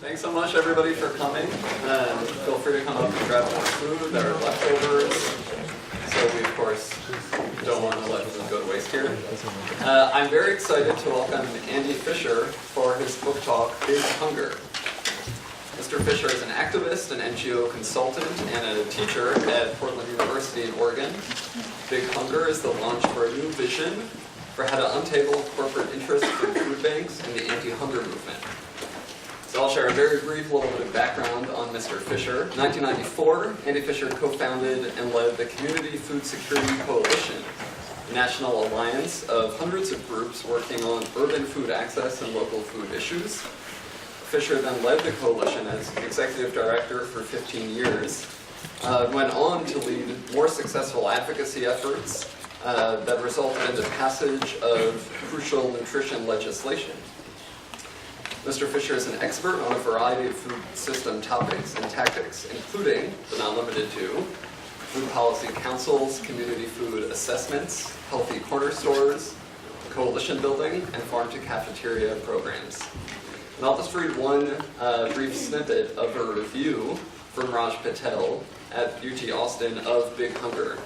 Thanks so much, everybody, for coming. Feel free to come up and grab more food. There are leftovers. So we, of course, don't want to let them go to waste here. I'm very excited to welcome Andy Fisher for his book talk, Big Hunger. Mr. Fisher is an activist, an NGO consultant, and a teacher at Portland University in Oregon. Big Hunger is the launch for a new vision for how to untable corporate interest from food banks and the anti-hunger movement. So I'll share a very brief little bit of background on Mr. Fisher. In 1994, Andy Fisher co-founded and led the Community Food Security Coalition, a national alliance of hundreds of groups working on urban food access and local food issues. Fisher then led the coalition as executive director for 15 years, went on to lead more successful advocacy efforts that resulted in the passage of crucial nutrition legislation. Mr. Fisher is an expert on a variety of food system topics and tactics, including, but not limited to, food policy councils, community food assessments, healthy corner stores, coalition building, and farm-to-cafeteria programs. And I'll just read one brief snippet of a review from Raj Patel at UT Austin of Big Hunger.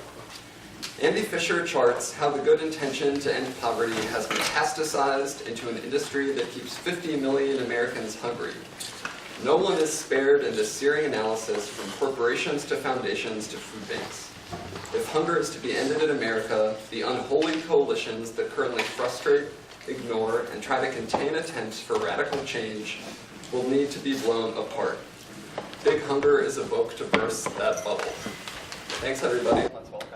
Andy Fisher charts how the good intention to end poverty has metastasized into an industry that keeps 50 million Americans hungry. No one is spared in this searing analysis, from corporations to foundations to food banks. If hunger is to be ended in America, the unholy coalitions that currently frustrate, ignore, and try to contain attempts for radical change will need to be blown apart. Big Hunger is a book to burst that bubble. Thanks, everybody. Let's welcome.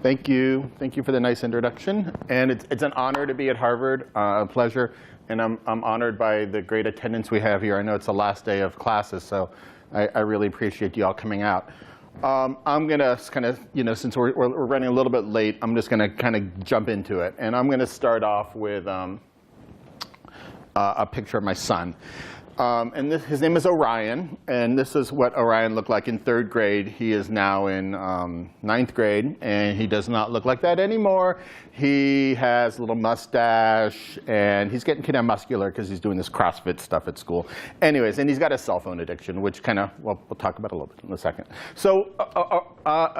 Thank you. Thank you for the nice introduction. And it's an honor to be at Harvard, a pleasure. And I'm honored by the great attendance we have here. I know it's the last day of classes, so I really appreciate you all coming out. I'm going to kind of, since we're running a little bit late, I'm just going to kind of jump into it. And I'm going to start off with a picture of my son. And his name is Orion, and this is what Orion looked like in 3rd grade. He is now in 9th grade, and he does not look like that anymore. He has a little mustache, and he's getting kind of muscular because he's doing this CrossFit stuff at school. Anyways, and he's got a cell phone addiction, which kind of, well, we'll talk about a little bit in a second. So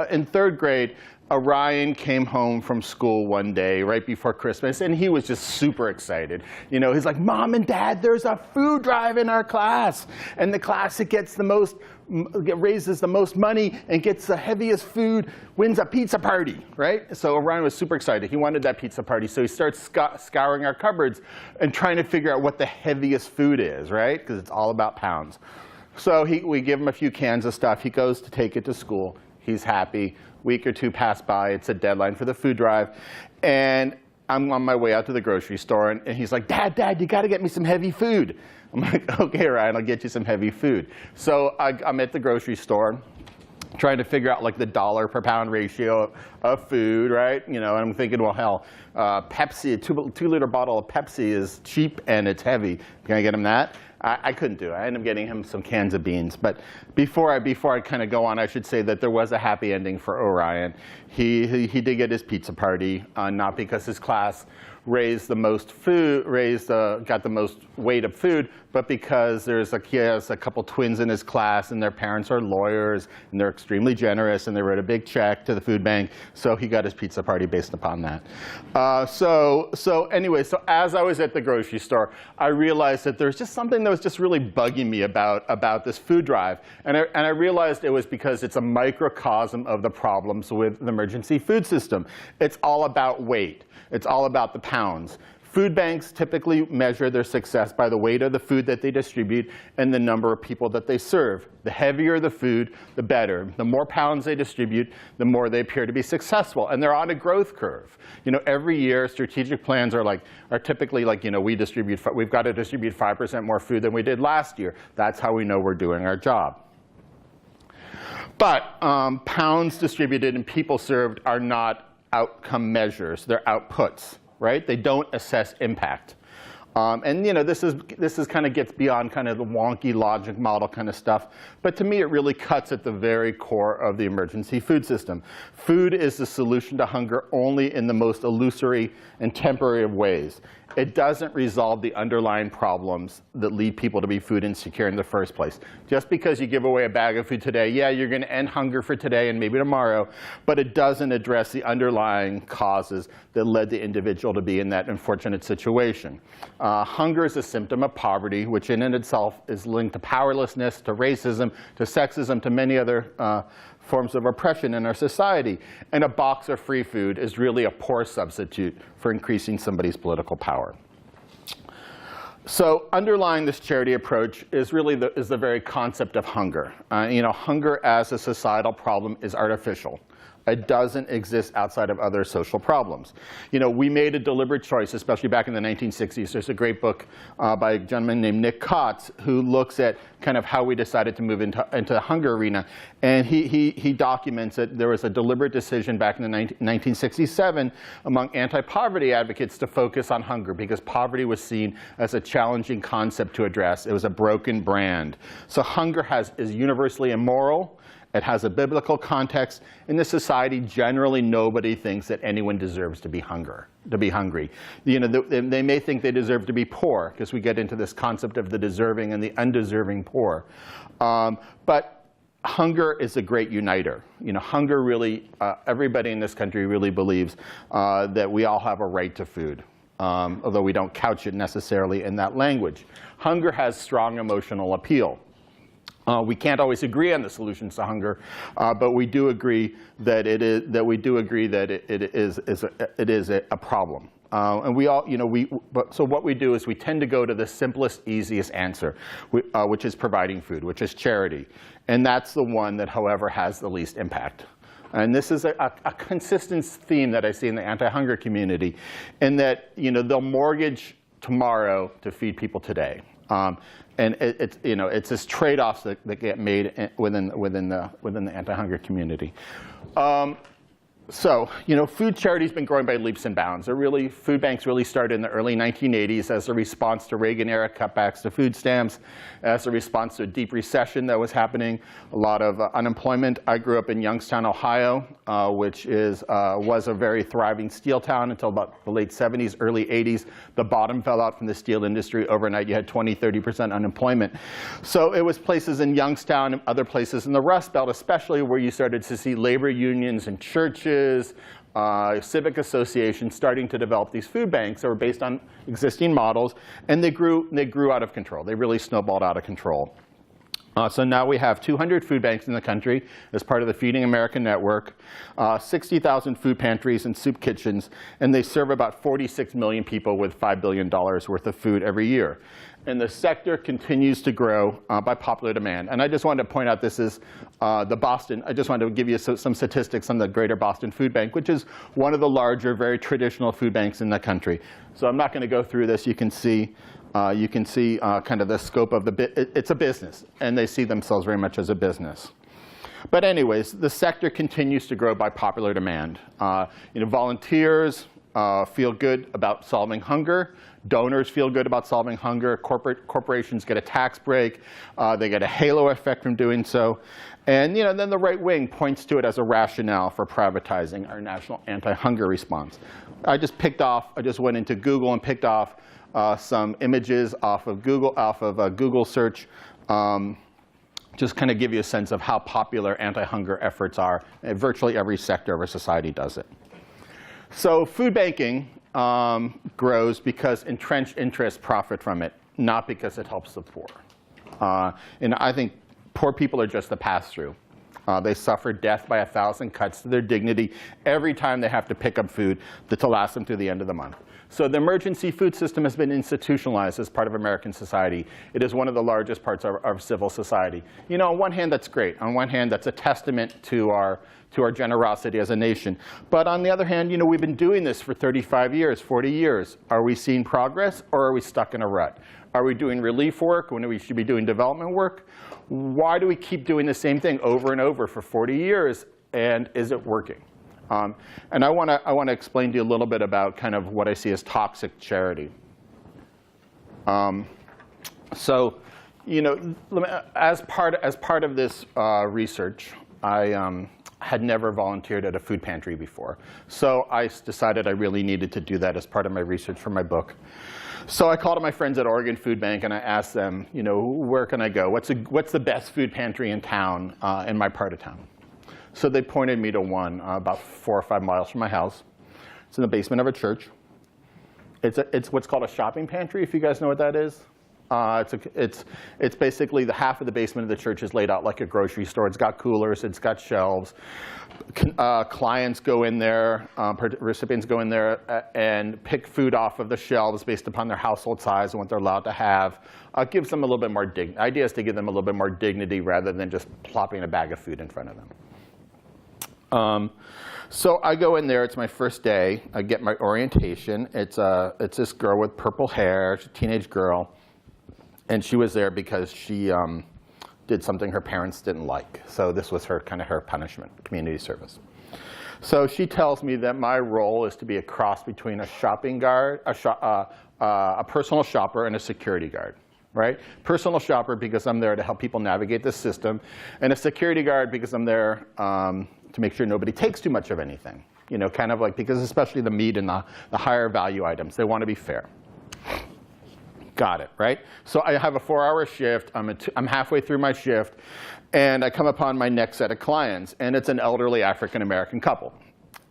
in 3rd grade, Orion came home from school one day right before Christmas, and he was just super excited. He's like, Mom and Dad, there's a food drive in our class. And the class that gets the most, raises the most money and gets the heaviest food wins a pizza party, right? So Orion was super excited. He wanted that pizza party. So he starts scouring our cupboards and trying to figure out what the heaviest food is, right? Because it's all about pounds. So we give him a few cans of stuff. He goes to take it to school. He's happy. Week or two pass by. It's a deadline for the food drive. And I'm on my way out to the grocery store. And he's like, Dad, you got to get me some heavy food. I'm like, OK, Ryan, I'll get you some heavy food. So I'm at the grocery store trying to figure out like the dollar per pound ratio of food, right? And I'm thinking, well, hell, Pepsi, a 2-liter bottle of Pepsi is cheap and it's heavy. Can I get him that? I couldn't do it. I ended up getting him some cans of beans. But before I kind of go on, I should say that there was a happy ending for Orion. He did get his pizza party, not because his class raised the most food, got the most weight of food, but because he has a couple twins in his class, and their parents are lawyers, and they're extremely generous, and they wrote a big check to the food bank, so he got his pizza party based upon that. Anyway, so as I was at the grocery store, I realized that there's just something that was just really bugging me about this food drive, and I realized it was because it's a microcosm of the problems with the emergency food system. It's all about weight. It's all about the pounds. Food banks typically measure their success by the weight of the food that they distribute and the number of people that they serve. The heavier the food, the better. The more pounds they distribute, the more they appear to be successful. And they're on a growth curve. Every year, strategic plans are typically like, we've got to distribute 5% more food than we did last year. That's how we know we're doing our job. But pounds distributed and people served are not outcome measures. They're outputs, right? They don't assess impact. And this is kind of gets beyond kind of the wonky logic model kind of stuff. But to me, it really cuts at the very core of the emergency food system. Food is the solution to hunger only in the most illusory and temporary of ways. It doesn't resolve the underlying problems that lead people to be food insecure in the first place. Just because you give away a bag of food today, yeah, you're going to end hunger for today and maybe tomorrow, but it doesn't address the underlying causes that led the individual to be in that unfortunate situation. Hunger is a symptom of poverty, which in and itself is linked to powerlessness, to racism, to sexism, to many other forms of oppression in our society. And a box of free food is really a poor substitute for increasing somebody's political power. So underlying this charity approach is really the very concept of hunger. Hunger as a societal problem is artificial. It doesn't exist outside of other social problems. We made a deliberate choice, especially back in the 1960s. There's a great book by a gentleman named Nick Kotz who looks at kind of how we decided to move into the hunger arena. And he documents that there was a deliberate decision back in 1967 among anti-poverty advocates to focus on hunger because poverty was seen as a challenging concept to address. It was a broken brand. So hunger is universally immoral. It has a biblical context. In this society, generally nobody thinks that anyone deserves to be hungry. They may think they deserve to be poor, because we get into this concept of the deserving and the undeserving poor. But hunger is a great uniter. Hunger really, everybody in this country really believes that we all have a right to food, although we don't couch it necessarily in that language. Hunger has strong emotional appeal. We can't always agree on the solutions to hunger, but we do agree that it is a problem. And we all, so what we do is we tend to go to the simplest, easiest answer, which is providing food, which is charity. And that's the one that, however, has the least impact. And this is a consistent theme that I see in the anti-hunger community, in that they'll mortgage tomorrow to feed people today. And it's this trade-offs that get made within the anti-hunger community. So, food charity's been growing by leaps and bounds. Food banks really started in the early 1980s as a response to Reagan-era cutbacks to food stamps, as a response to a deep recession that was happening, a lot of unemployment. I grew up in Youngstown, Ohio, which was a very thriving steel town until about the late 70s, early 80s. The bottom fell out from the steel industry. Overnight, you had 20–30% unemployment. So it was places in Youngstown and other places in the Rust Belt, especially, where you started to see labor unions and churches, civic associations starting to develop these food banks that were based on existing models, and they grew out of control. They really snowballed out of control. So now we have 200 food banks in the country as part of the Feeding America network, 60,000 food pantries and soup kitchens, and they serve about 46 million people with $5 billion worth of food every year. And the sector continues to grow by popular demand. And I just wanted to point out, this is the Boston. I just wanted to give you some statistics on the Greater Boston Food Bank, which is one of the larger, very traditional food banks in the country. So I'm not going to go through this. You can see kind of the scope of it's a business, and they see themselves very much as a business. But anyways, the sector continues to grow by popular demand. Volunteers feel good about solving hunger. Donors feel good about solving hunger. Corporations get a tax break. They get a halo effect from doing so. And then the right wing points to it as a rationale for privatizing our national anti-hunger response. I just went into Google and picked off some images off of Google search, just kind of give you a sense of how popular anti-hunger efforts are. Virtually every sector of our society does it. So food banking grows because entrenched interests profit from it, not because it helps the poor. And I think poor people are just the pass-through. They suffer death by 1,000 cuts to their dignity every time they have to pick up food to last them through the end of the month. So the emergency food system has been institutionalized as part of American society. It is one of the largest parts of civil society. On one hand, that's great. On one hand, that's a testament to our generosity as a nation. But on the other hand, we've been doing this for 35 years, 40 years. Are we seeing progress, or are we stuck in a rut? Are we doing relief work when we should be doing development work? Why do we keep doing the same thing over and over for 40 years, and is it working? And I want to explain to you a little bit about kind of what I see as toxic charity. So, as part of this research, I had never volunteered at a food pantry before. So I decided I really needed to do that as part of my research for my book. So I called up my friends at Oregon Food Bank and I asked them, where can I go? What's the best food pantry in town, in my part of town? So they pointed me to one about 4 or 5 miles from my house. It's in the basement of a church. It's what's called a shopping pantry, if you guys know what that is. It's basically the half of the basement of the church is laid out like a grocery store. It's got coolers, it's got shelves. Clients go in there, recipients go in there and pick food off of the shelves based upon their household size and what they're allowed to have. Gives them a little bit more dignity. Idea is to give them a little bit more dignity rather than just plopping a bag of food in front of them. So I go in there. It's my first day. I get my orientation. It's this girl with purple hair. She's a teenage girl. And she was there because she did something her parents didn't like. So this was her punishment, community service. So she tells me that my role is to be a cross between a shopping guard, a personal shopper, and a security guard. Right? Personal shopper because I'm there to help people navigate the system, and a security guard because I'm there to make sure nobody takes too much of anything. Because especially the meat and the higher value items, they want to be fair. Got it, right? So I have a 4-hour shift. I'm halfway through my shift, and I come upon my next set of clients, and it's an elderly African-American couple.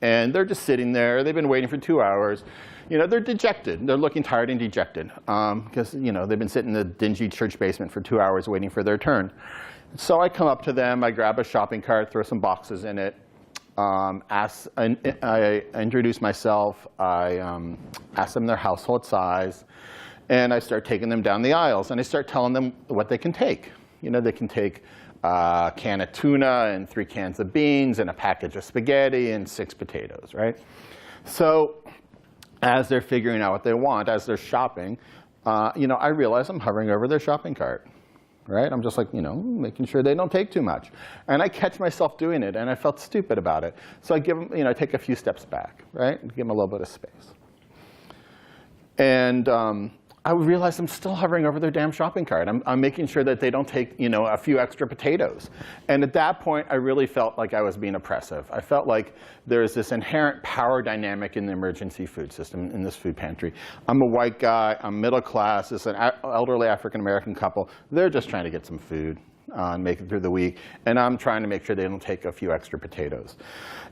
And they're just sitting there. They've been waiting for 2 hours. They're dejected. They're looking tired and dejected because they've been sitting in the dingy church basement for 2 hours waiting for their turn. So I come up to them. I grab a shopping cart, throw some boxes in it. I introduce myself. I ask them their household size. And I start taking them down the aisles, and I start telling them what they can take. They can take a can of tuna and 3 cans of beans and a package of spaghetti and 6 potatoes, right? So as they're figuring out what they want, as they're shopping, I realize I'm hovering over their shopping cart, right? I'm just making sure they don't take too much. And I catch myself doing it, and I felt stupid about it. So I give them, I take a few steps back, right? Give them a little bit of space. And I realized I'm still hovering over their damn shopping cart. I'm making sure that they don't take, a few extra potatoes. And at that point, I really felt like I was being oppressive. I felt like there's this inherent power dynamic in the emergency food system in this food pantry. I'm a white guy. I'm middle class. It's an elderly African-American couple. They're just trying to get some food and make it through the week. And I'm trying to make sure they don't take a few extra potatoes.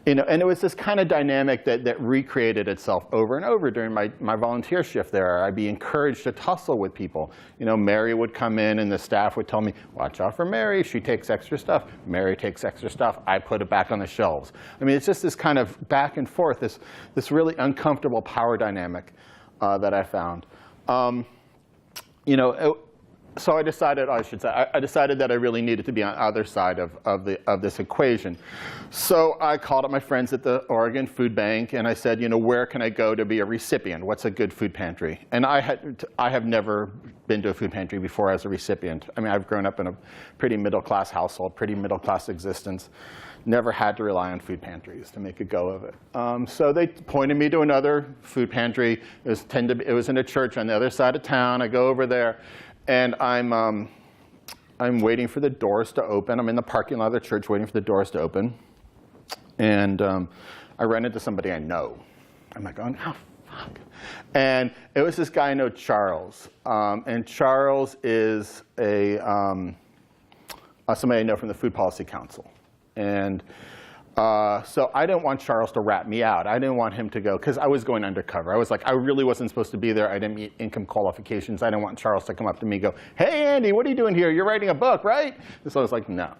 And it was this kind of dynamic that recreated itself over and over during my volunteer shift there. I'd be encouraged to tussle with people. Mary would come in, and the staff would tell me, watch out for Mary. She takes extra stuff. Mary takes extra stuff. I put it back on the shelves. It's just this kind of back and forth, this really uncomfortable power dynamic that I found. So I decided that I really needed to be on the other side of this equation. So I called up my friends at the Oregon Food Bank, and I said, where can I go to be a recipient? What's a good food pantry? And I have never been to a food pantry before as a recipient. I've grown up in a pretty middle-class household, pretty middle-class existence. Never had to rely on food pantries to make a go of it. So they pointed me to another food pantry. It was in a church on the other side of town. I go over there. And I'm waiting for the doors to open. I'm in the parking lot of the church waiting for the doors to open. And I ran into somebody I know. I'm like, oh, fuck. And it was this guy I know, Charles. And Charles is somebody I know from the Food Policy Council. And so I didn't want Charles to rat me out. I didn't want him to go, because I was going undercover. I was like, I really wasn't supposed to be there. I didn't meet income qualifications. I didn't want Charles to come up to me and go, hey, Andy, what are you doing here? You're writing a book, right? And so I was like, no.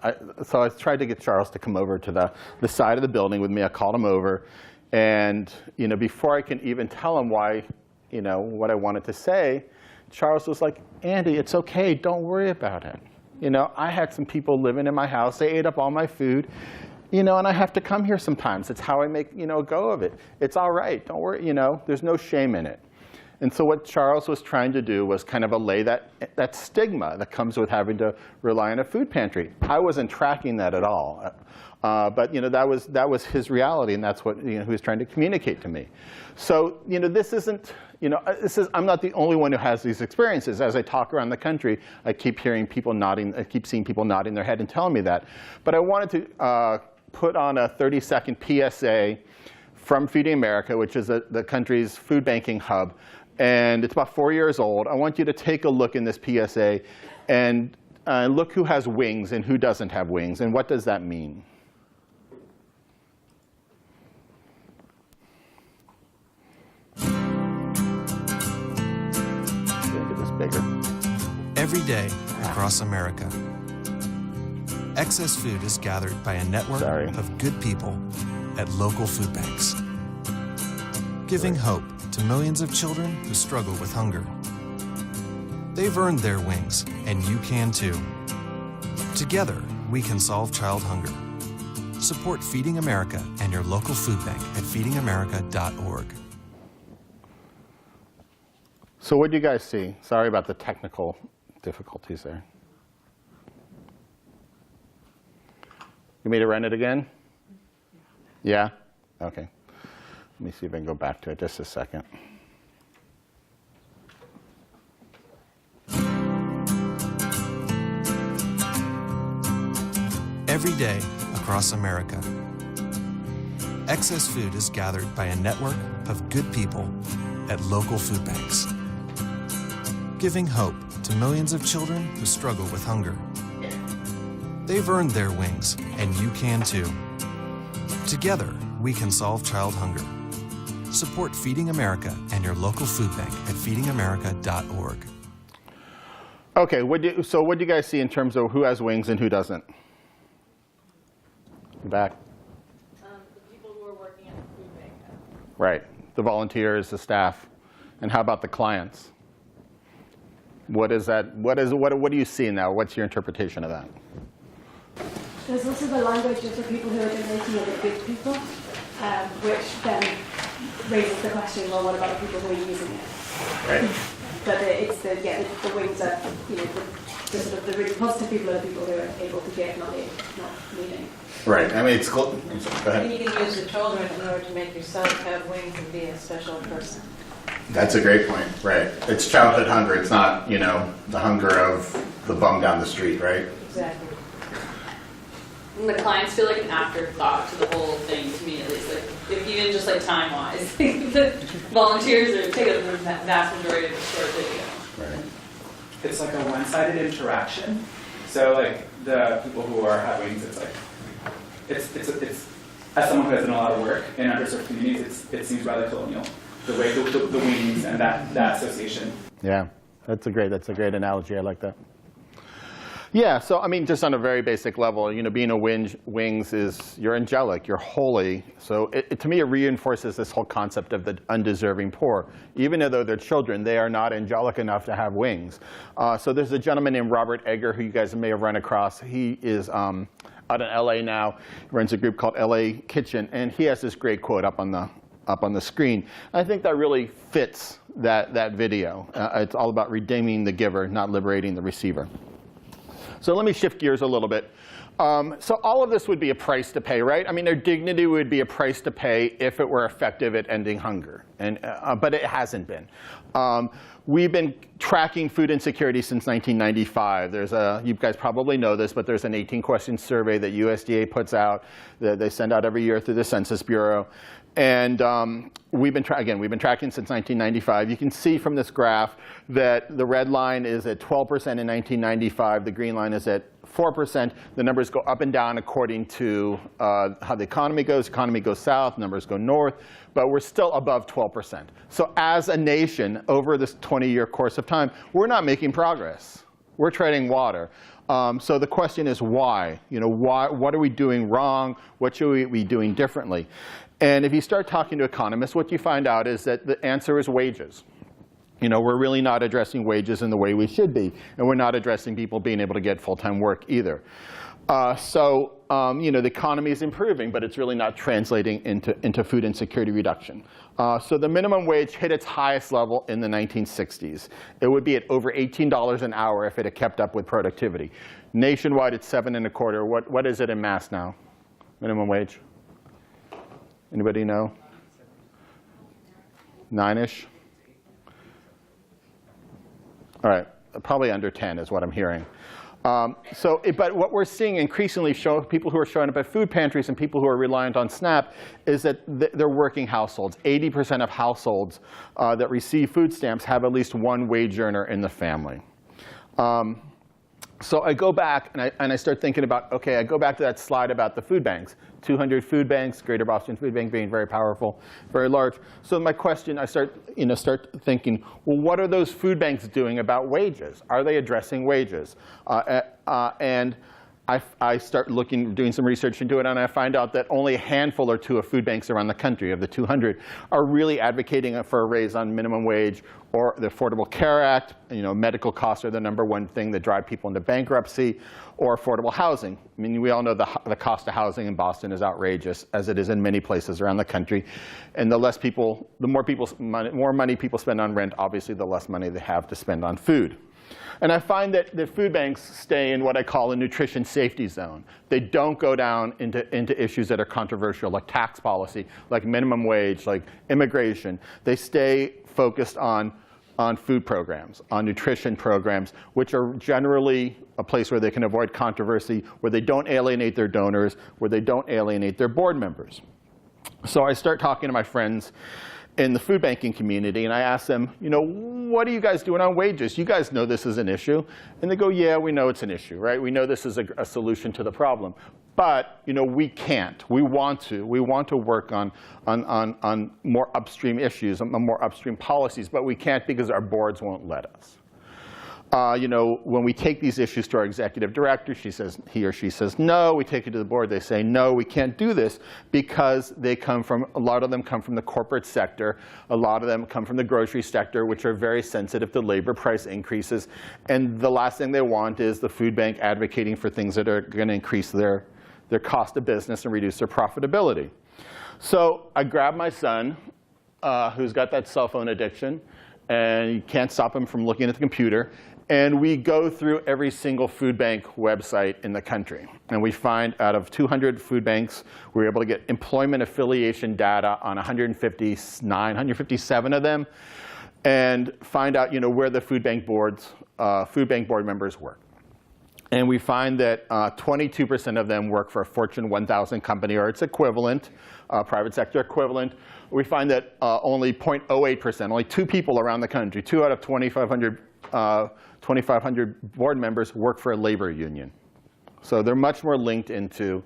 So I tried to get Charles to come over to the side of the building with me. I called him over. And before I can even tell him why, what I wanted to say, Charles was like, Andy, it's OK. Don't worry about it. I had some people living in my house. They ate up all my food. And I have to come here sometimes. It's how I make, a go of it. It's all right. Don't worry. There's no shame in it. And so what Charles was trying to do was kind of allay that stigma that comes with having to rely on a food pantry. I wasn't tracking that at all. But that was his reality, and that's what he was trying to communicate to me. So this isn't, I'm not the only one who has these experiences. As I talk around the country, I keep hearing people nodding, I keep seeing people nodding their head and telling me that. But I wanted to put on a 30-second PSA from Feeding America, which is the country's food banking hub. And it's about 4 years old. I want you to take a look in this PSA and look who has wings and who doesn't have wings, and what does that mean? Make this bigger. Every day across America, excess food is gathered by a network of good people at local food banks, giving hope to millions of children who struggle with hunger. They've earned their wings, and you can too. Together, we can solve child hunger. Support Feeding America and your local food bank at feedingamerica.org. So what do you guys see? Sorry about the technical difficulties there. You me to run it again? Yeah? OK. Let me see if I can go back to it just a second. Every day across America, excess food is gathered by a network of good people at local food banks, giving hope to millions of children who struggle with hunger. They've earned their wings, and you can too. Together, we can solve child hunger. Support Feeding America and your local food bank at feedingamerica.org. OK, so what do you guys see in terms of who has wings and who doesn't? Back. The people who are working at the food bank. Right. The volunteers, the staff. And how about the clients? What is that? What do you see now? What's your interpretation of that? There's also the language of the people who are donating are the good people, which then raises the question, well, what about the people who are using it? Right. But it's the wings are, the sort of the really positive people are the people who are able to give, not needing. Right. I mean, it's cool. Go ahead. And you can use the children in order to make yourself have wings and be a special person. That's a great point. Right. It's childhood hunger. It's not, the hunger of the bum down the street, right? Exactly. And the clients feel like an afterthought to the whole thing, to me at least. Like, if even just like time-wise, the volunteers are taking the vast majority of the short video. Right. It's like a one-sided interaction. So like the people who are having wings, it's like it's as someone who has done a lot of work in underserved communities, it seems rather colonial. The way the wings and that association. Yeah, that's a great analogy. I like that. Yeah, so I mean, just on a very basic level, being a wings is you're angelic, you're holy. So to me, it reinforces this whole concept of the undeserving poor. Even though they're children, they are not angelic enough to have wings. So there's a gentleman named Robert Edgar, who you guys may have run across. He is out in LA now. He runs a group called LA Kitchen, and he has this great quote up on the screen. I think that really fits that video. It's all about redeeming the giver, not liberating the receiver. So let me shift gears a little bit. So all of this would be a price to pay, right? I mean, their dignity would be a price to pay if it were effective at ending hunger, but it hasn't been. We've been tracking food insecurity since 1995. You guys probably know this, but there's an 18-question survey that USDA puts out that they send out every year through the Census Bureau. And we've been tracking since 1995. You can see from this graph that the red line is at 12% in 1995. The green line is at 4%. The numbers go up and down according to how the economy goes. Economy goes south, numbers go north. But we're still above 12%. So as a nation, over this 20-year course of time, we're not making progress. We're treading water. So the question is why? What are we doing wrong? What should we be doing differently? And if you start talking to economists, what you find out is that the answer is wages. We're really not addressing wages in the way we should be. And we're not addressing people being able to get full-time work either. The economy is improving, but it's really not translating into food insecurity reduction. So the minimum wage hit its highest level in the 1960s. It would be at over $18 an hour if it had kept up with productivity. Nationwide, it's $7.25. What is it in Mass now? Minimum wage? Anybody know? 9-ish? All right, probably under 10 is what I'm hearing. But what we're seeing increasingly people who are showing up at food pantries and people who are reliant on SNAP is that they're working households. 80% of households that receive food stamps have at least one wage earner in the family. So I go back and I start thinking about, okay, I go back to that slide about the food banks. 200 food banks, Greater Boston Food Bank being very powerful, very large. So my question, I start thinking, well, what are those food banks doing about wages? Are they addressing wages? And I start doing some research into it, and I find out that only a handful or two of food banks around the country, of the 200, are really advocating for a raise on minimum wage or the Affordable Care Act. Medical costs are the #1 thing that drive people into bankruptcy, or affordable housing. I mean, we all know the cost of housing in Boston is outrageous, as it is in many places around the country. And the more money people spend on rent, obviously, the less money they have to spend on food. And I find that the food banks stay in what I call a nutrition safety zone. They don't go down into issues that are controversial, like tax policy, like minimum wage, like immigration. They stay focused on food programs, on nutrition programs, which are generally a place where they can avoid controversy, where they don't alienate their donors, where they don't alienate their board members. So I start talking to my friends in the food banking community, and I ask them, what are you guys doing on wages? You guys know this is an issue. And they go, yeah, we know it's an issue, right? We know this is a solution to the problem. But we can't. We want to. We want to work on more upstream issues, on more upstream policies, but we can't because our boards won't let us. When we take these issues to our executive director, he or she says no. We take it to the board. They say no, we can't do this because a lot of them come from the corporate sector. A lot of them come from the grocery sector, which are very sensitive to labor price increases. And the last thing they want is the food bank advocating for things that are going to increase their cost of business and reduce their profitability. So I grab my son, who's got that cell phone addiction, and you can't stop him from looking at the computer. And we go through every single food bank website in the country. And we find out of 200 food banks, we're able to get employment affiliation data on 157 of them, and find out where the food bank board members work. And we find that 22% of them work for a Fortune 1000 company or its equivalent, private sector equivalent. We find that only 0.08%, only 2 people around the country, 2 out of 2,500 board members work for a labor union. So they're much more linked into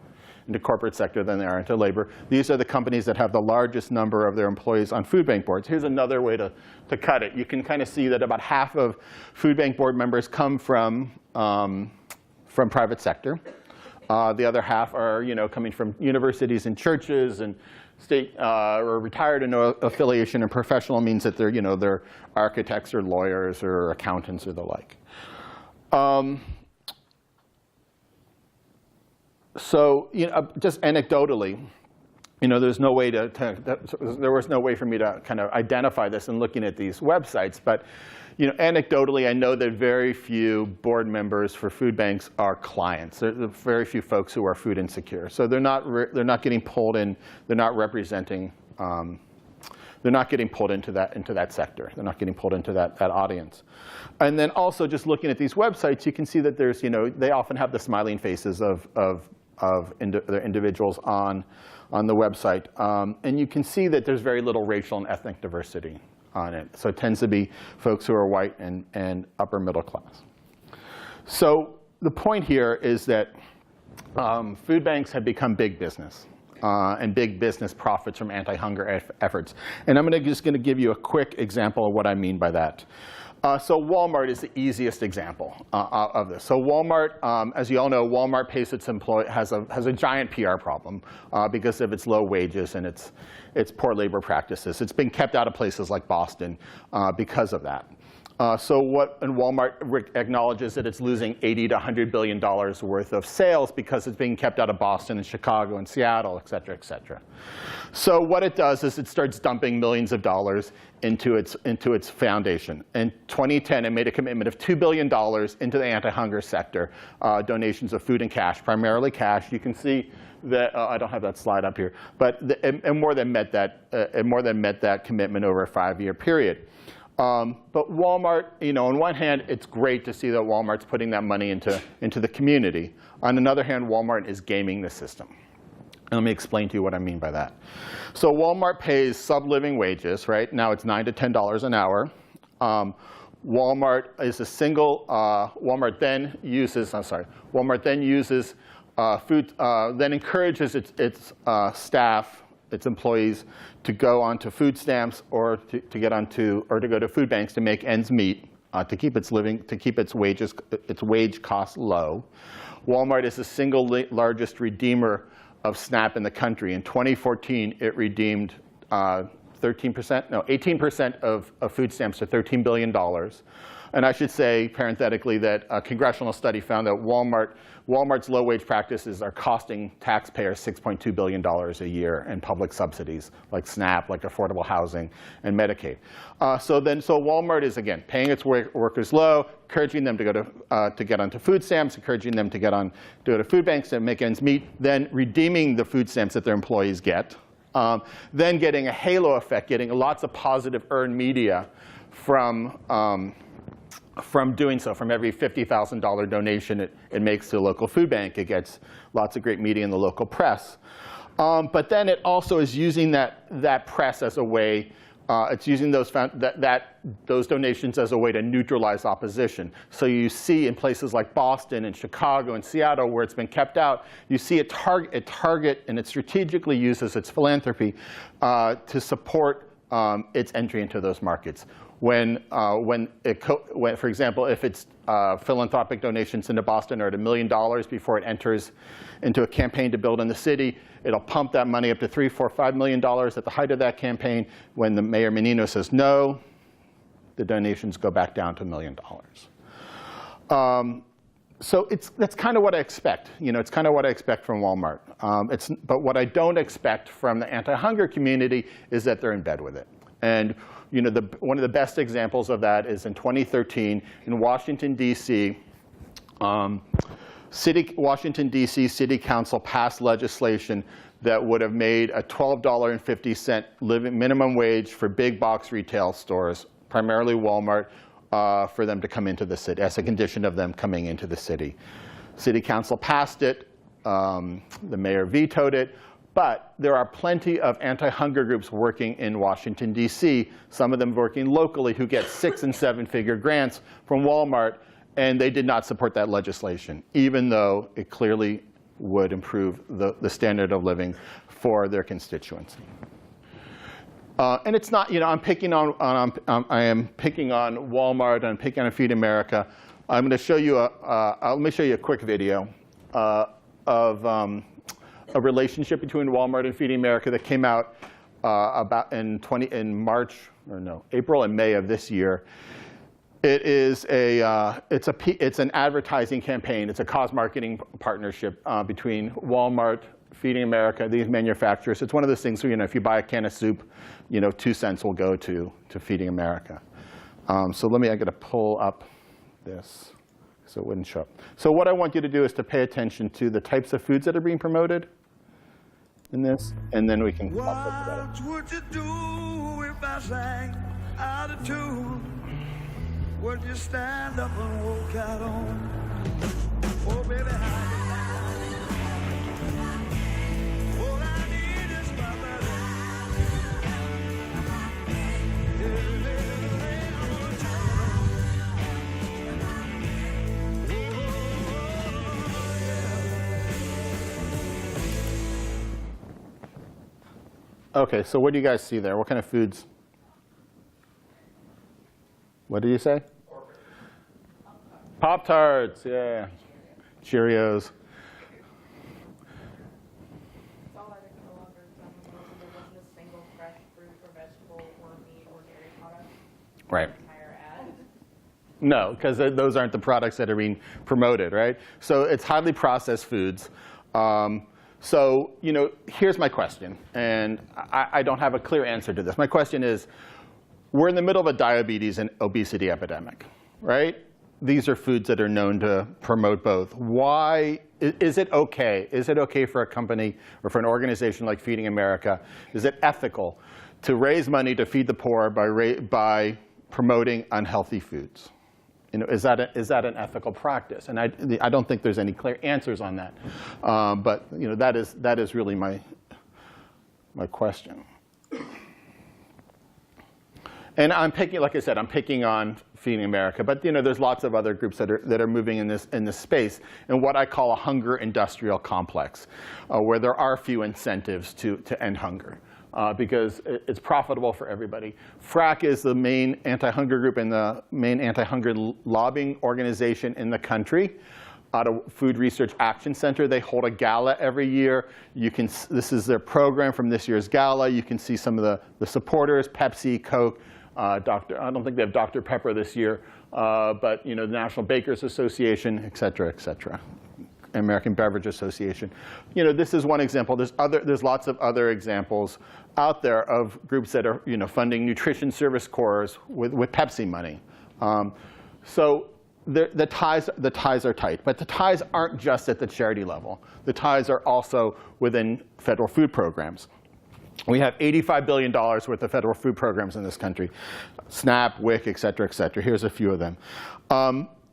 corporate sector than they are into labor. These are the companies that have the largest number of their employees on food bank boards. Here's another way to cut it. You can kind of see that about half of food bank board members come from private sector. The other half are coming from universities and churches and state or retired and no affiliation, and professional means that they're architects or lawyers or accountants or the like. So just anecdotally, there's no way there was no way for me to kind of identify this in looking at these websites, but anecdotally, I know that very few board members for food banks are clients. There are very few folks who are food insecure. So they're not getting pulled in. They're not representing. They're not getting pulled into that sector. They're not getting pulled into that audience. And then also just looking at these websites, you can see that there's they often have the smiling faces of their individuals on the website, and you can see that there's very little racial and ethnic diversity on it. So it tends to be folks who are white and upper middle class. So the point here is that food banks have become big business, and big business profits from anti-hunger efforts. And I'm just going to give you a quick example of what I mean by that. So Walmart is the easiest example of this. So Walmart, as you all know, Walmart pays its employees, has a giant PR problem because of its low wages and its poor labor practices. It's been kept out of places like Boston because of that. And Walmart acknowledges that it's losing $80 to $100 billion worth of sales because it's being kept out of Boston and Chicago and Seattle, et cetera, et cetera. So what it does is it starts dumping millions of dollars into its foundation. In 2010, it made a commitment of $2 billion into the anti-hunger sector, donations of food and cash, primarily cash. You can see that I don't have that slide up here, but it more than met that commitment over a 5-year period. But Walmart, on one hand, it's great to see that Walmart's putting that money into the community. On another hand, Walmart is gaming the system. And let me explain to you what I mean by that. So Walmart pays sub-living wages, right? Now it's $9 to $10 an hour. Walmart is a single. Walmart then uses then encourages its staff, its employees, to go onto food stamps or to go to food banks to make ends meet, to keep its wage costs low. Walmart is the single largest redeemer of SNAP in the country. In 2014, it redeemed 18% of food stamps for $13 billion. And I should say, parenthetically, that a congressional study found that Walmart's low-wage practices are costing taxpayers $6.2 billion a year in public subsidies, like SNAP, like affordable housing, and Medicaid. So Walmart is, again, paying its workers low, encouraging them to get onto food stamps, encouraging them to go to food banks and make ends meet, then redeeming the food stamps that their employees get, then getting a halo effect, getting lots of positive earned media from doing so. From every $50,000 donation it makes to a local food bank, it gets lots of great media in the local press. But then it also is using that press as a way. It's using those donations as a way to neutralize opposition. So you see in places like Boston and Chicago and Seattle, where it's been kept out, you see it target, and it strategically uses its philanthropy to support its entry into those markets. For example, if its philanthropic donations into Boston are at $1 million before it enters into a campaign to build in the city, it'll pump that money up to $3, $4, $5 million at the height of that campaign. When the Mayor Menino says no, the donations go back down to $1 million. So that's kind of what I expect. It's kind of what I expect from Walmart. But what I don't expect from the anti-hunger community is that they're in bed with it. And one of the best examples of that is in 2013 in Washington, D.C. Washington, D.C. City Council passed legislation that would have made a $12.50 minimum wage for big box retail stores, primarily Walmart, for them to come into the city, as a condition of them coming into the city. City Council passed it. The mayor vetoed it. But there are plenty of anti-hunger groups working in Washington, D.C., some of them working locally, who get 6- and 7-figure grants from Walmart, and they did not support that legislation, even though it clearly would improve the standard of living for their constituency. And it's not, I am picking on Walmart, I'm picking on Feed America. I'm going to show you let me show you a quick video of a relationship between Walmart and Feeding America that came out April and May of this year. It's an advertising campaign. It's a cause marketing partnership between Walmart, Feeding America, these manufacturers. It's one of those things where, if you buy a can of soup, 2 cents will go to Feeding America. So I'm going to pull up this so it wouldn't show up. So what I want you to do is to pay attention to the types of foods that are being promoted in this, and then we can talk about it. What would you do if I sang out of tune? Would you stand up and walk out on? Oh, baby, all I need is my Okay, so what do you guys see there? What kind of foods? What did you say? Pop-Tarts, yeah. Cheerios. It's all either no longer there wasn't a single fresh fruit or vegetable or meat or dairy product. Right. Entire ad. No, because those aren't the products that are being promoted, right? So it's highly processed foods. So here's my question, and I don't have a clear answer to this. My question is, we're in the middle of a diabetes and obesity epidemic, right? These are foods that are known to promote both. Why is it okay? Is it okay for a company or for an organization like Feeding America? Is it ethical to raise money to feed the poor by promoting unhealthy foods? Is that an ethical practice? And I don't think there's any clear answers on that. But that is really my question. And I'm picking, like I said, I'm picking on Feeding America, but there's lots of other groups that are moving in this space in what I call a hunger industrial complex, where there are few incentives to end hunger. Because it's profitable for everybody. FRAC is the main anti-hunger group and the main anti-hunger lobbying organization in the country. Out of Food Research Action Center, they hold a gala every year. This is their program from this year's gala. You can see some of the supporters: Pepsi, Coke, I don't think they have Dr. Pepper this year, but the National Bakers Association, et cetera, et cetera. American Beverage Association. This is one example. There's lots of other examples out there of groups that are funding nutrition service corps with Pepsi money. So the ties are tight, but the ties aren't just at the charity level. The ties are also within federal food programs. We have $85 billion worth of federal food programs in this country: SNAP, WIC, et cetera, et cetera. Here's a few of them.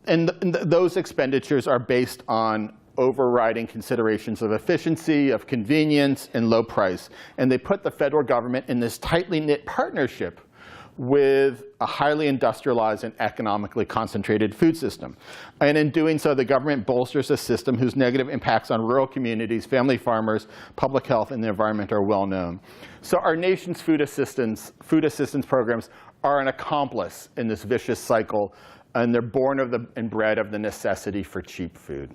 And those expenditures are based on overriding considerations of efficiency, of convenience, and low price. And they put the federal government in this tightly knit partnership with a highly industrialized and economically concentrated food system. And in doing so, the government bolsters a system whose negative impacts on rural communities, family farmers, public health, and the environment are well known. So our nation's food assistance programs are an accomplice in this vicious cycle, and they're born and bred of the necessity for cheap food.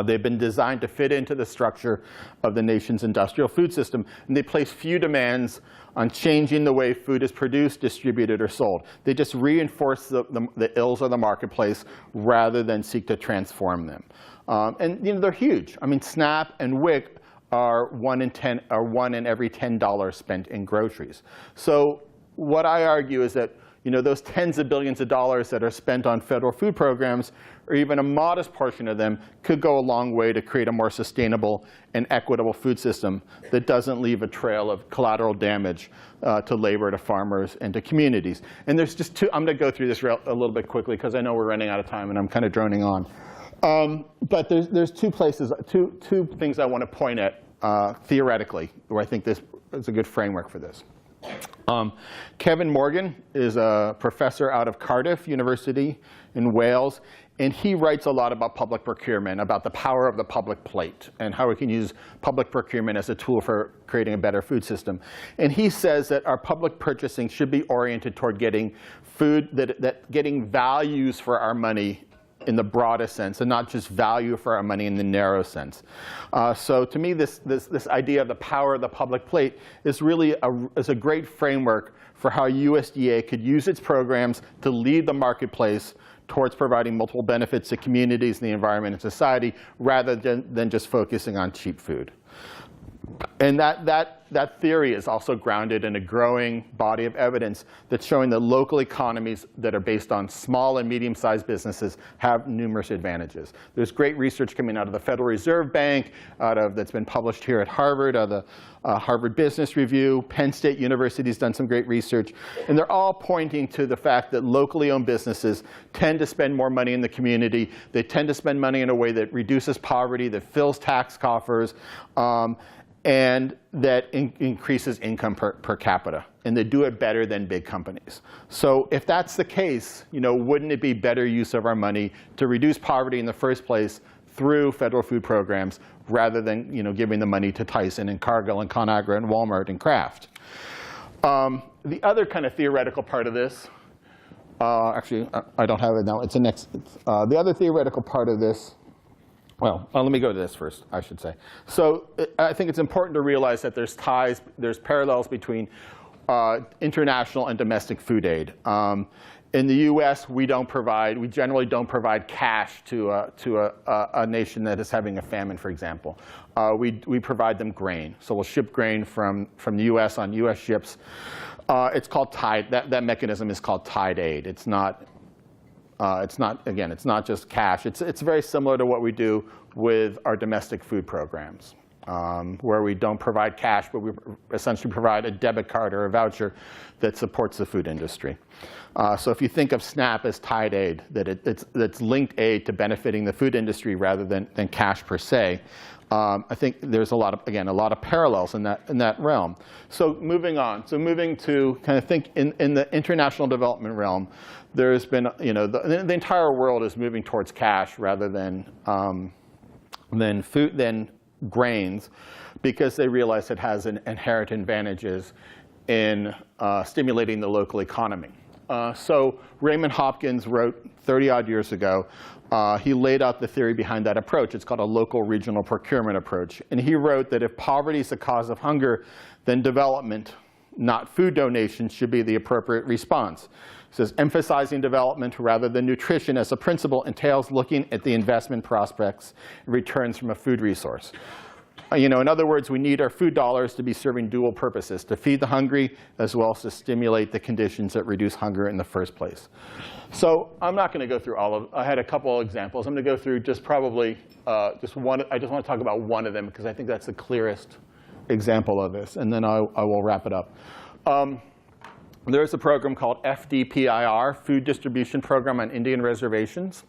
They've been designed to fit into the structure of the nation's industrial food system, and they place few demands on changing the way food is produced, distributed, or sold. They just reinforce the ills of the marketplace rather than seek to transform them. And they're huge. I mean, SNAP and WIC are one in every $10 spent in groceries. So what I argue is that those tens of billions of dollars that are spent on federal food programs, or even a modest portion of them, could go a long way to create a more sustainable and equitable food system that doesn't leave a trail of collateral damage to labor, to farmers, and to communities. And there's just two. I'm going to go through this a little bit quickly because I know we're running out of time and I'm kind of droning on. But there's two things I want to point at theoretically, where I think this is a good framework for this. Kevin Morgan is a professor out of Cardiff University in Wales, and he writes a lot about public procurement, about the power of the public plate, and how we can use public procurement as a tool for creating a better food system. And he says that our public purchasing should be oriented toward getting food, getting values for our money in the broadest sense, and not just value for our money in the narrow sense. So to me, this idea of the power of the public plate is really a great framework for how USDA could use its programs to lead the marketplace towards providing multiple benefits to communities and the environment and society, rather than just focusing on cheap food. And that theory is also grounded in a growing body of evidence that's showing that local economies that are based on small and medium-sized businesses have numerous advantages. There's great research coming out of the Federal Reserve Bank, that's been published here at Harvard, the Harvard Business Review. Penn State University's done some great research. And they're all pointing to the fact that locally owned businesses tend to spend more money in the community. They tend to spend money in a way that reduces poverty, that fills tax coffers, and that increases income per capita. And they do it better than big companies. So if that's the case, wouldn't it be better use of our money to reduce poverty in the first place through federal food programs, rather than giving the money to Tyson and Cargill and ConAgra and Walmart and Kraft? The other kind of theoretical part of this, actually, I don't have it now. It's the next. The other theoretical part of this. Well, let me go to this first, I should say. So I think it's important to realize that there's parallels between international and domestic food aid. In the U.S., we generally don't provide cash to a nation that is having a famine, for example. We provide them grain. So we'll ship grain from the U.S. on U.S. ships. It's called tide. That mechanism is called tide aid. It's not just cash. It's very similar to what we do with our domestic food programs, where we don't provide cash, but we essentially provide a debit card or a voucher that supports the food industry. So if you think of SNAP as tide aid, that it's linked aid to benefiting the food industry rather than cash per se, I think there's a lot of parallels in that realm. So moving on, moving to kind of think in the international development realm, there's been, the entire world is moving towards cash rather than grains, because they realize it has inherent advantages in stimulating the local economy. So Raymond Hopkins wrote 30-odd years ago, he laid out the theory behind that approach. It's called a local regional procurement approach. And he wrote that if poverty is the cause of hunger, then development, not food donations, should be the appropriate response. He says, emphasizing development rather than nutrition as a principle entails looking at the investment prospects and returns from a food resource. In other words, we need our food dollars to be serving dual purposes, to feed the hungry as well as to stimulate the conditions that reduce hunger in the first place. So I'm not going to go through all of, I had a couple of examples. I'm going to go through just probably just one. I just want to talk about one of them because I think that's the clearest example of this, and then I will wrap it up. There's a program called FDPIR, Food Distribution Program on Indian Reservations.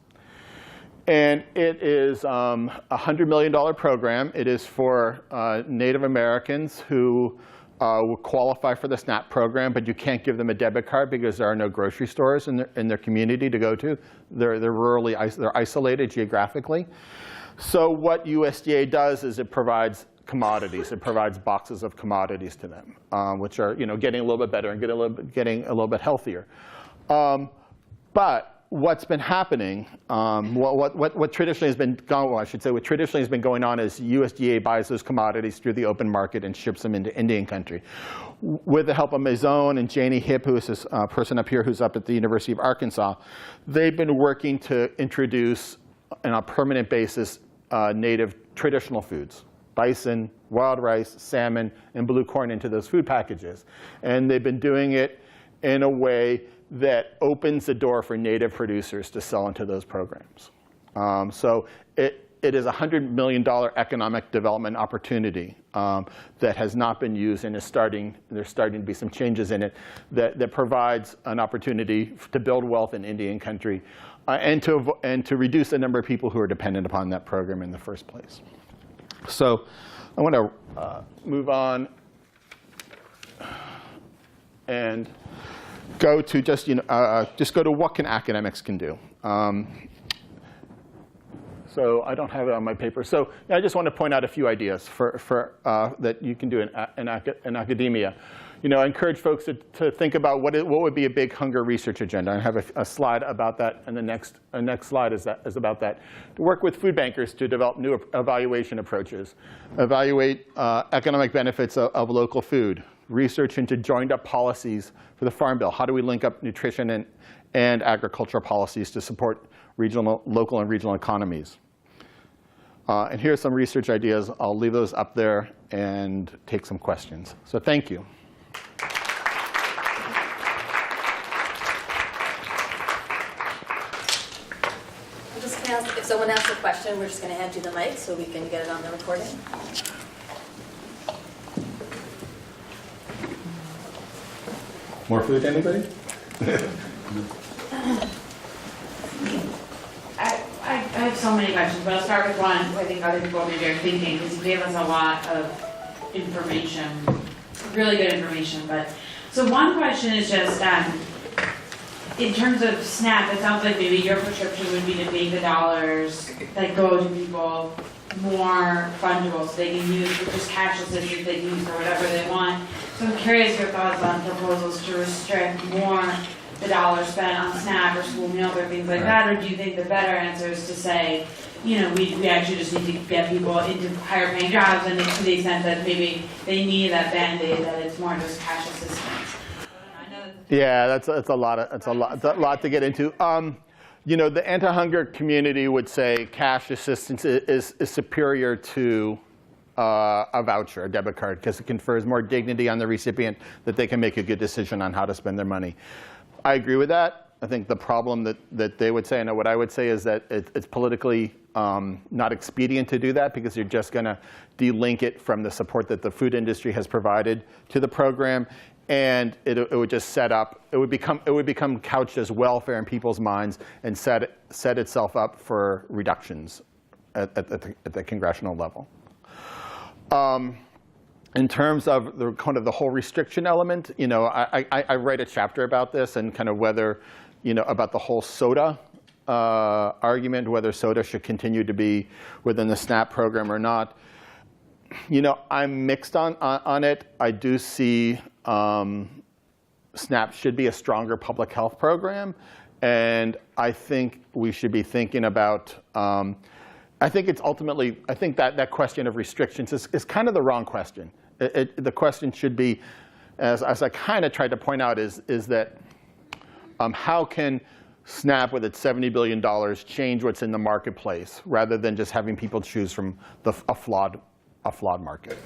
And it is a $100 million program. It is for Native Americans who will qualify for the SNAP program, but you can't give them a debit card because there are no grocery stores in their community to go to. They're isolated geographically. So what USDA does is it provides commodities. It provides boxes of commodities to them, which are getting a little bit better and getting a little bit healthier. But what's been happening, what traditionally has been what traditionally has been going on is USDA buys those commodities through the open market and ships them into Indian country. With the help of Mazone and Janie Hip, who is this person up here who's up at the University of Arkansas, they've been working to introduce, on a permanent basis, native traditional foods. Bison, wild rice, salmon, and blue corn into those food packages. And they've been doing it in a way that opens the door for native producers to sell into those programs. So it is a $100 million economic development opportunity that has not been used, and there's starting to be some changes in it that provides an opportunity to build wealth in Indian country and to reduce the number of people who are dependent upon that program in the first place. So I want to move on and go to just go to what can academics can do. So I don't have it on my paper. So I just want to point out a few ideas for that you can do in academia. I encourage folks to think about what would be a big hunger research agenda. I have a slide about that, and the next slide is about that. To work with food bankers to develop new evaluation approaches, evaluate economic benefits of local food, research into joined-up policies for the Farm Bill. How do we link up nutrition and agricultural policies to support local and regional economies? And here's some research ideas. I'll leave those up there and take some questions. So thank you. I'm just going to ask, if someone asks a question, we're just going to hand you the mic so we can get it on the recording. More food, anybody? I have so many questions, but I'll start with one I think other people maybe are thinking, because you gave us a lot of information, really good information. But so one question is just in terms of SNAP, it sounds like maybe your prescription would be to make the dollars that go to people more fungible, so they can use just cash assistance they can use for whatever they want. So I'm curious your thoughts on proposals to restrict more the dollars spent on SNAP or school meals or things like that, or do you think the better answer is to say, we actually just need to get people into higher paying jobs, and to the extent that maybe they need that Band-Aid, that it's more just cash assistance? Yeah, that's a lot to get into. You know, the anti-hunger community would say cash assistance is superior to a voucher, a debit card, because it confers more dignity on the recipient that they can make a good decision on how to spend their money. I agree with that. I think the problem that they would say, and what I would say, is that it's politically not expedient to do that, because you're just going to delink it from the support that the food industry has provided to the program, and it would just set up. It would become couched as welfare in people's minds and set itself up for reductions at the congressional level. In terms of the kind of the whole restriction element, you know, I write a chapter about this, and kind of whether, you know, about the whole soda argument, whether soda should continue to be within the SNAP program or not. You know, I'm mixed on it. I do see SNAP should be a stronger public health program, and I think we should be thinking about. I think it's ultimately. I think that question of restrictions is kind of the wrong question. The question should be, as I kind of tried to point out, is that how can SNAP with its $70 billion change what's in the marketplace, rather than just having people choose from a flawed market?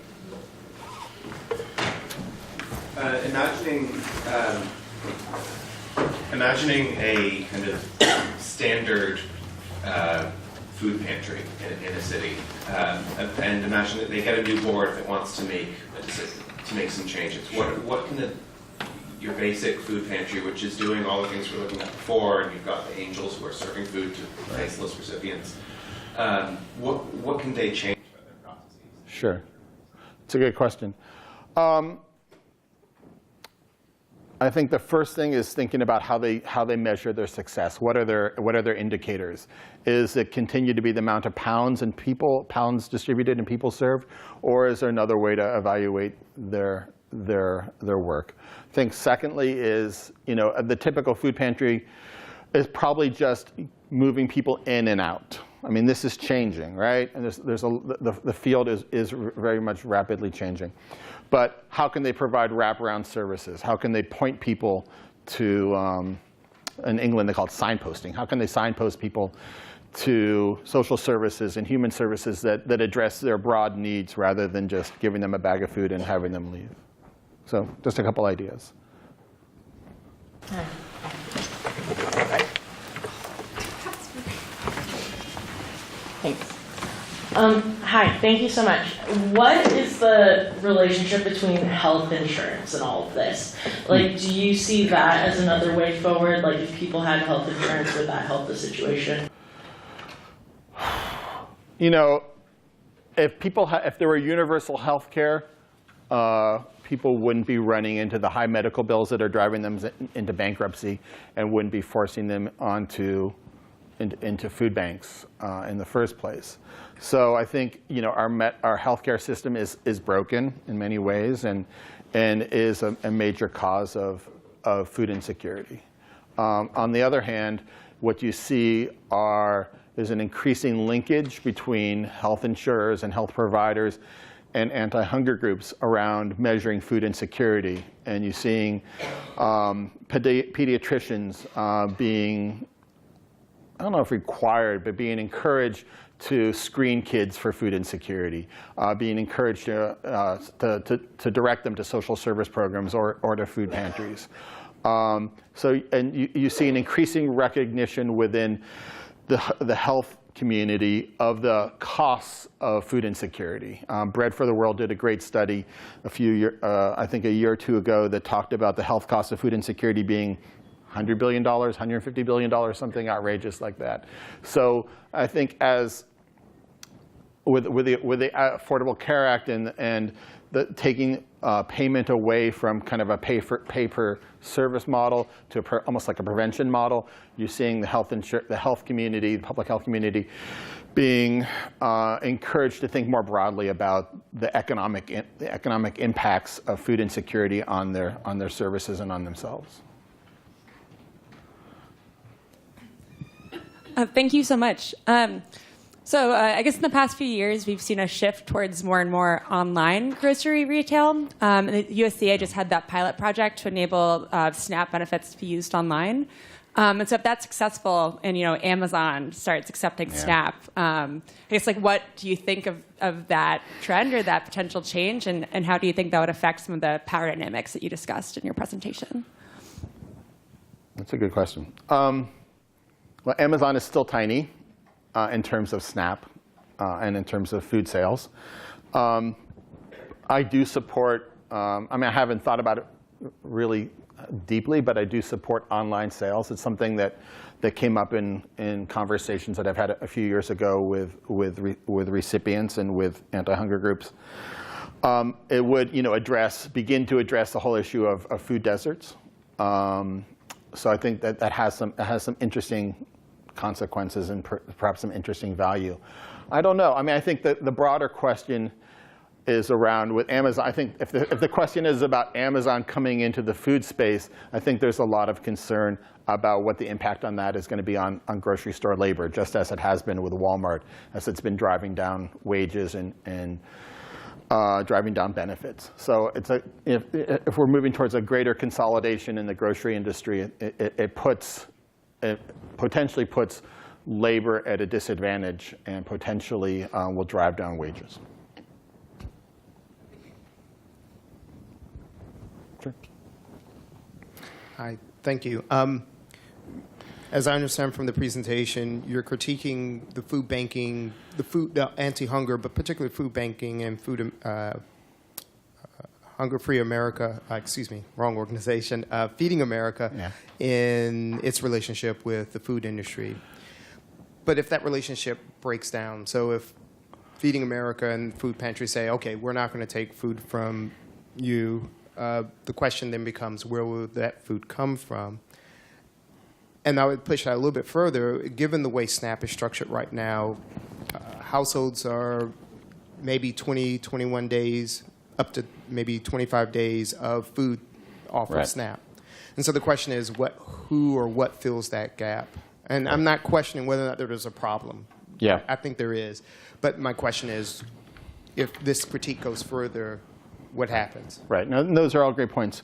Imagining a kind of standard food pantry in a city, and imagine that they get a new board that wants to make a decision, to make some changes. What can your basic food pantry, which is doing all the things we're looking at before, and you've got the angels who are serving food to faceless recipients, what can they change about their processes? Sure, it's a good question. I think the first thing is thinking about how they measure their success. What are their indicators? Is it continue to be the amount of pounds distributed and people served, or is there another way to evaluate their work? I think secondly is, you know, the typical food pantry is probably just moving people in and out. I mean, this is changing, right? And the field is very much rapidly changing. But how can they provide wraparound services? How can they point people to, in England they call it signposting. How can they signpost people to social services and human services that address their broad needs, rather than just giving them a bag of food and having them leave? So just a couple ideas. Thanks. Hi, thank you so much. What is the relationship between health insurance and all of this? Like, do you see that as another way forward? Like, if people had health insurance, would that help the situation? You know, if there were universal health care, people wouldn't be running into the high medical bills that are driving them into bankruptcy, and wouldn't be forcing them into food banks in the first place. So I think, you know, our healthcare system is broken in many ways, and is a major cause of food insecurity. On the other hand, what you see is an increasing linkage between health insurers and health providers and anti-hunger groups around measuring food insecurity. And you're seeing pediatricians being, I don't know if required, but being encouraged to screen kids for food insecurity, being encouraged to direct them to social service programs or to food pantries. And you see an increasing recognition within the health community of the costs of food insecurity. Bread for the World did a great study I think a year or two ago, that talked about the health costs of food insecurity being $100 billion, $150 billion, something outrageous like that. So I think as with the Affordable Care Act and taking payment away from kind of a pay per service model to almost like a prevention model, you're seeing the health community, the public health community, being encouraged to think more broadly about the economic impacts of food insecurity on their services and on themselves. Thank you so much. So I guess in the past few years, we've seen a shift towards more and more online grocery retail. And the USDA just had that pilot project to enable SNAP benefits to be used online. And so if that's successful and Amazon starts accepting SNAP, I guess what do you think of that trend or that potential change, and how do you think that would affect some of the power dynamics that you discussed in your presentation? That's a good question. Well, Amazon is still tiny in terms of SNAP and in terms of food sales. I do support, I haven't thought about it really deeply, but I do support online sales. It's something that came up in conversations that I've had a few years ago with recipients and with anti-hunger groups. It would begin to address the whole issue of food deserts. So I think that has some interesting consequences and perhaps some interesting value. I don't know. I think that the broader question is around with Amazon. I think if the question is about Amazon coming into the food space, I think there's a lot of concern about what the impact on that is going to be on grocery store labor, just as it has been with Walmart, as it's been driving down wages and driving down benefits. So if we're moving towards a greater consolidation in the grocery industry, it potentially puts labor at a disadvantage and potentially will drive down wages. Sure. Hi, thank you. As I understand from the presentation, you're critiquing the food banking, the anti-hunger, but particularly food banking and food Hunger-Free America, wrong organization, Feeding America, in its relationship with the food industry. But if that relationship breaks down, so if Feeding America and food pantries say, okay, we're not going to take food from you, the question then becomes, where will that food come from? And I would push that a little bit further. Given the way SNAP is structured right now, households are maybe 20, 21 days, up to maybe 25 days of food off of SNAP. And so the question is, who or what fills that gap? And I'm not questioning whether or not there is a problem. Yeah. I think there is. But my question is, if this critique goes further, what happens? Right. Now, those are all great points.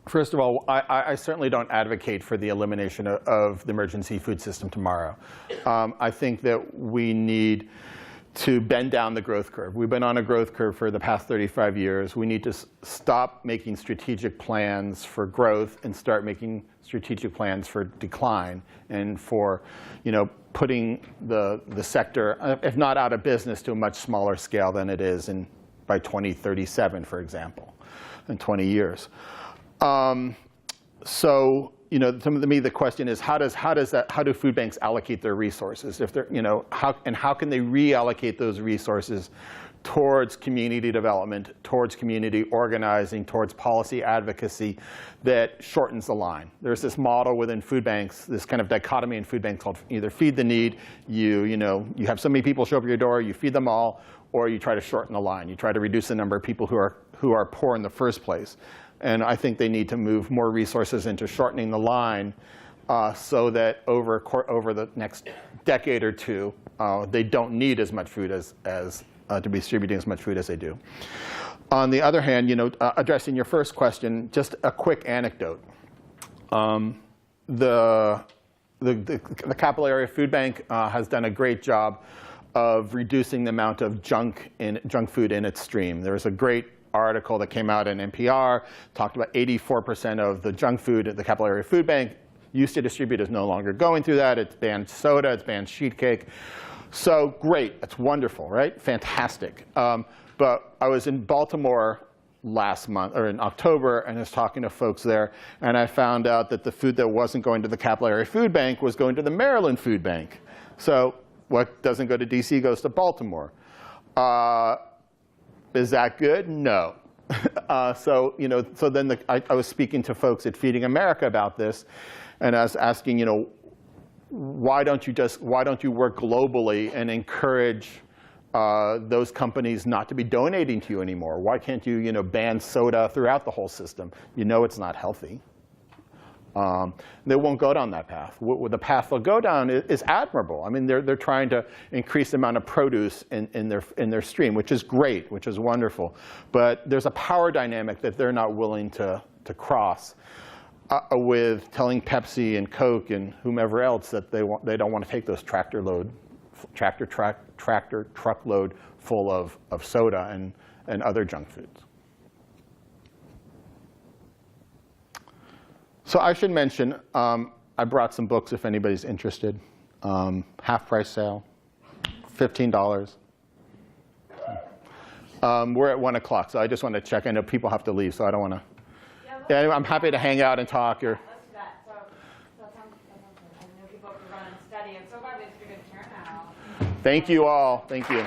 First of all, I certainly don't advocate for the elimination of the emergency food system tomorrow. I think that we need to bend down the growth curve. We've been on a growth curve for the past 35 years. We need to stop making strategic plans for growth and start making strategic plans for decline and for putting the sector, if not out of business, to a much smaller scale than it is by 2037, for example, in 20 years. So, to me, the question is, how do food banks allocate their resources? If they're, how can they reallocate those resources towards community development, towards community organizing, towards policy advocacy that shortens the line? There's this model within food banks, this kind of dichotomy in food banks called either feed the need, you have so many people show up at your door, you feed them all, or you try to shorten the line. You try to reduce the number of people who are poor in the first place. And I think they need to move more resources into shortening the line so that over the next decade or two, they don't need as much food as to be distributing as much food as they do. On the other hand, addressing your first question, just a quick anecdote. The Capillary Food Bank has done a great job of reducing the amount of junk food in its stream. There was a great article that came out in NPR, talked about 84% of the junk food at the Capillary Food Bank used to distribute is no longer going through that. It's banned soda, it's banned sheet cake. So great, that's wonderful, right? Fantastic. But I was in Baltimore last month, or in October, and I was talking to folks there, and I found out that the food that wasn't going to the Capillary Food Bank was going to the Maryland Food Bank. So what doesn't go to DC goes to Baltimore. Is that good? No. So then I was speaking to folks at Feeding America about this, and I was asking, why don't you work globally and encourage those companies not to be donating to you anymore? Why can't you ban soda throughout the whole system? It's not healthy. They won't go down that path. The path they'll go down is admirable. I mean, they're trying to increase the amount of produce in their stream, which is great, which is wonderful. But there's a power dynamic that they're not willing to cross with telling Pepsi and Coke and whomever else that they don't want to take those tractor truckload full of soda and other junk foods. So I should mention, I brought some books if anybody's interested. Half price sale, $15. We're at 1 o'clock, so I just want to check. I know people have to leave, so I don't want to. Yeah, I'm happy to hang out and talk. Let's do that. So that sounds I know people have to run and study. I'm so glad we had such a good turnout. Thank you all. Thank you.